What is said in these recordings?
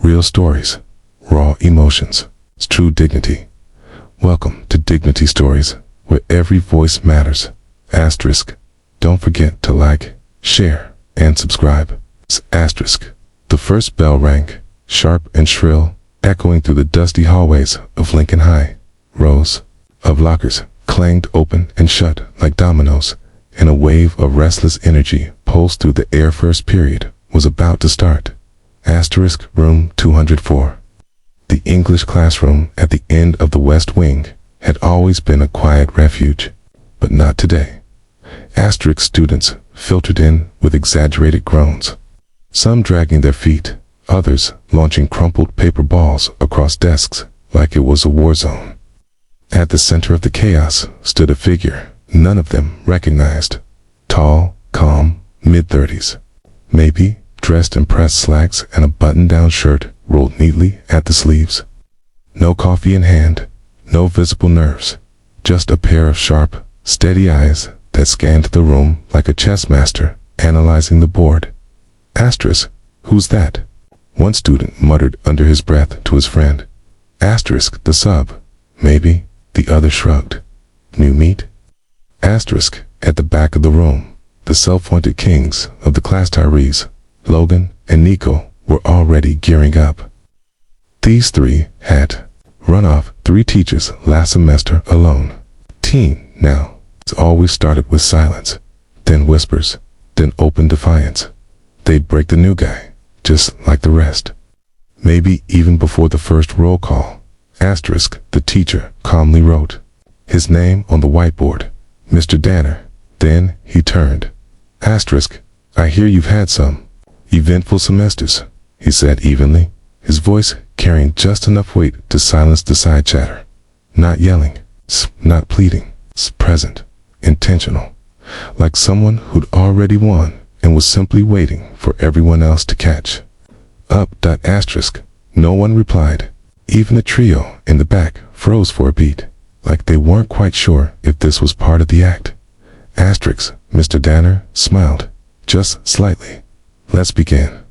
Real stories, raw emotions, true dignity. Welcome to Dignity Stories, where every voice matters. Asterisk. Don't forget to like, share, and subscribe. Asterisk. The first bell rang, sharp and shrill, echoing through the dusty hallways of Lincoln High. Rows of lockers clanged open and shut like dominoes, and a wave of restless energy pulsed through the air. First period was about to start. Asterisk. Room 204. The English classroom at the end of the West Wing had always been a quiet refuge, but not today. Asterisk. Students filtered in with exaggerated groans, some dragging their feet, others launching crumpled paper balls across desks like it was a war zone. At the center of the chaos stood a figure none of them recognized. Tall, calm, mid-30s, maybe, dressed in pressed slacks and a button-down shirt rolled neatly at the sleeves. No coffee in hand, no visible nerves, just a pair of sharp, steady eyes that scanned the room like a chess master analyzing the board. Asterisk. Who's that? One student muttered under his breath to his friend. Asterisk. The sub. Maybe. The other shrugged. New meat? Asterisk. At the back of the room, the self-appointed kings of the class Tyrese, Logan, and Nico were already gearing up. These three had run off 3 teachers last semester alone. Teen now. It's always started with silence, then whispers, then open defiance. They'd break the new guy, just like the rest. Maybe even before the first roll call. Asterisk. The teacher calmly wrote his name on the whiteboard, Mr. Danner. Then he turned. Asterisk. I hear you've had some eventful semesters, he said evenly, his voice carrying just enough weight to silence the side chatter. Not yelling, not pleading, present, intentional, like someone who'd already won and was simply waiting for everyone else to catch up. Asterisk. No one replied. Even the trio in the back froze for a beat, like they weren't quite sure if this was part of the act. Asterisk. Mr. Danner smiled, just slightly. Let's begin.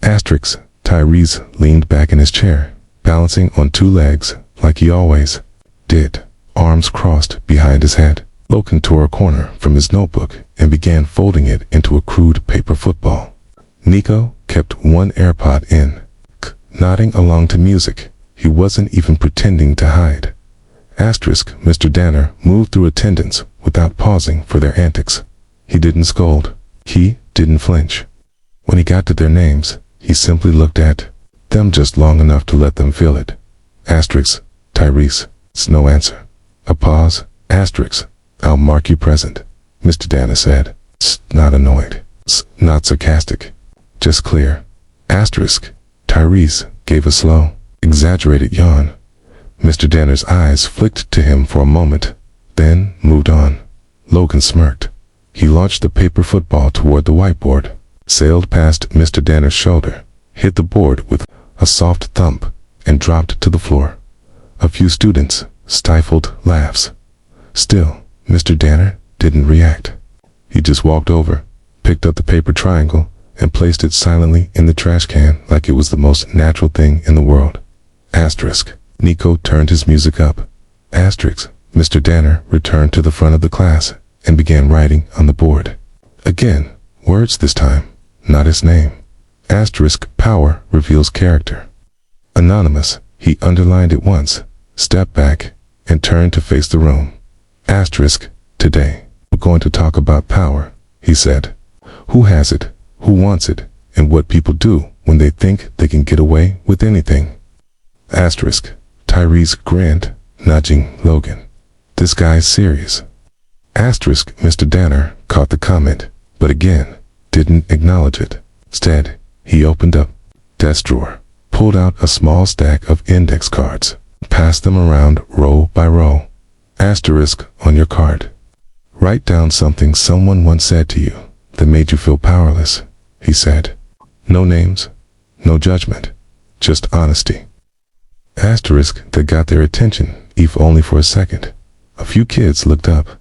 Asterisk. Tyrese leaned back in his chair, balancing on 2 legs like he always did, arms crossed behind his head. Logan tore a corner from his notebook and began folding it into a crude paper football. Nico kept one AirPod in, nodding along to music he wasn't even pretending to hide. Asterisk. Mr. Danner moved through attendance without pausing for their antics. He didn't scold. He didn't flinch. When he got to their names, he simply looked at them just long enough to let them feel it. Asterisk. Tyrese. No answer. A pause. Asterisk. I'll mark you present, Mr. Danner said. Not annoyed. Not sarcastic. Just clear. Asterisk. Tyrese gave a slow, exaggerated yawn. Mr. Danner's eyes flicked to him for a moment, then moved on. Logan smirked. He launched the paper football toward the whiteboard, sailed past Mr. Danner's shoulder, hit the board with a soft thump, and dropped to the floor. A few students stifled laughs. Still, Mr. Danner didn't react. He just walked over, picked up the paper triangle, and placed it silently in the trash can like it was the most natural thing in the world. Asterisk. Nico turned his music up. Asterisk. Mr. Danner returned to the front of the class and began writing on the board. Again, words this time, not his name. Asterisk. Power reveals character. Anonymous. He underlined it once, stepped back, and turned to face the room. Asterisk. Today, we're going to talk about power, he said. Who has it, who wants it, and what people do when they think they can get away with anything. Asterisk. Tyrese grinned, nudging Logan. This guy's serious. Asterisk. Mr. Danner caught the comment, but again, didn't acknowledge it. Instead, he opened up desk drawer, pulled out a small stack of index cards, passed them around row by row. Asterisk. On your card, write down something someone once said to you that made you feel powerless, he said. No names, no judgment, just honesty. Asterisk. That got their attention, if only for a second. A few kids looked up.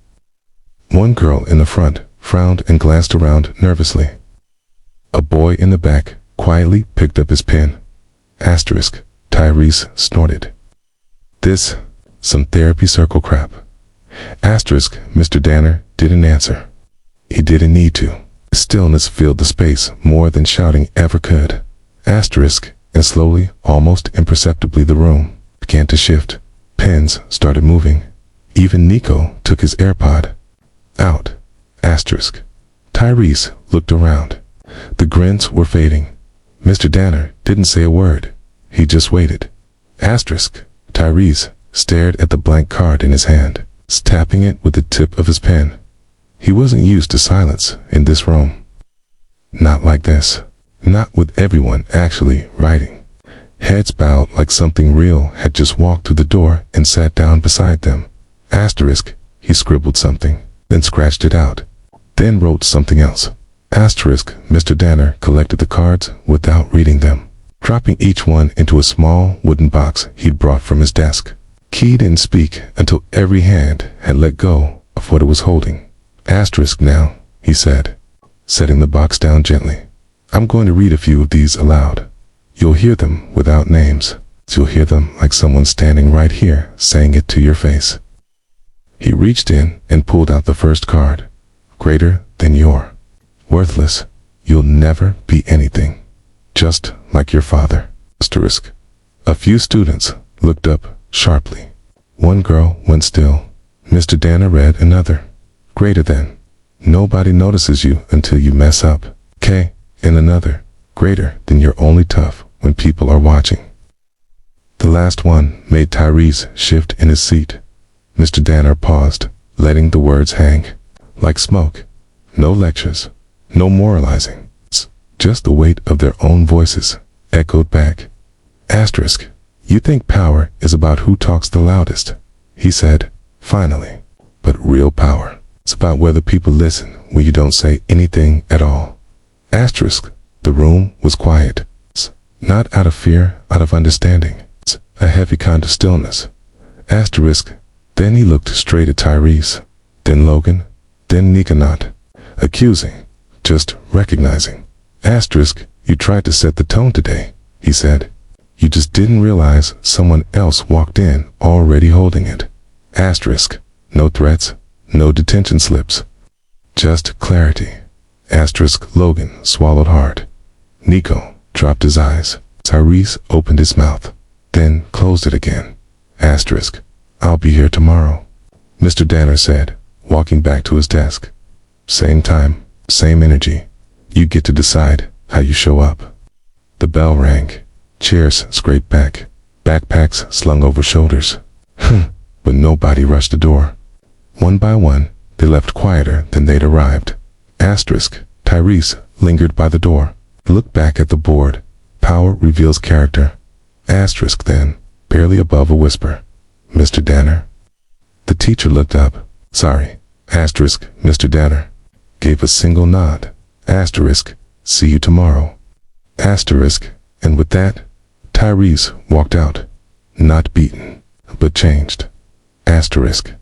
One girl in the front frowned and glanced around nervously. A boy in the back quietly picked up his pen. Asterisk. Tyrese snorted. This, some therapy circle crap. Asterisk. Mr. Danner didn't answer. He didn't need to. Stillness filled the space more than shouting ever could. Asterisk. And slowly, almost imperceptibly, the room began to shift. Pens started moving. Even Nico took his AirPod out. Asterisk. Tyrese looked around. The grins were fading. Mr. Danner didn't say a word. He just waited. Asterisk. Tyrese stared at the blank card in his hand, tapping it with the tip of his pen. He wasn't used to silence in this room. Not like this. Not with everyone actually writing. Heads bowed like something real had just walked through the door and sat down beside them. Asterisk. He scribbled something, then scratched it out, then wrote something else. Asterisk. Mr. Danner collected the cards without reading them, dropping each one into a small wooden box he'd brought from his desk. Key didn't speak until every hand had let go of what it was holding. Asterisk now, he said, setting the box down gently. I'm going to read a few of these aloud. You'll hear them without names. You'll hear them like someone standing right here saying it to your face. He reached in and pulled out the first card. Greater than your. Worthless. You'll never be anything. Just like your father. Asterisk. A few students looked up sharply. One girl went still. Mr. Danner read another. Greater than. Nobody notices you until you mess up. K. And another. Greater than you're only tough when people are watching. The last one made Tyrese shift in his seat. Mr. Danner paused, letting the words hang. Like smoke. No lectures. No moralizing. Just the weight of their own voices echoed back. Asterisk. You think power is about who talks the loudest, he said, finally. But real power. It's about whether people listen when you don't say anything at all. Asterisk. The room was quiet. Not out of fear, out of understanding. A heavy kind of stillness. Asterisk. Then he looked straight at Tyrese, then Logan, then Nika, not accusing, just recognizing. Asterisk. You tried to set the tone today, he said. You just didn't realize someone else walked in already holding it. Asterisk. No threats, no detention slips. Just clarity. Asterisk. Logan swallowed hard. Nico dropped his eyes. Tyrese opened his mouth, then closed it again. Asterisk. I'll be here tomorrow, Mr. Danner said, walking back to his desk. Same time, same energy. You get to decide how you show up. The bell rang. Chairs scraped back. Backpacks slung over shoulders. But nobody rushed the door. One by one, they left quieter than they'd arrived. Asterisk. Tyrese lingered by the door. Looked back at the board. Power reveals character. Asterisk. Then, barely above a whisper. Mr. Danner. The teacher looked up. Sorry. Asterisk. Mr. Danner gave a single nod. Asterisk. See you tomorrow. Asterisk. And with that, Tyrese walked out. Not beaten, but changed. Asterisk.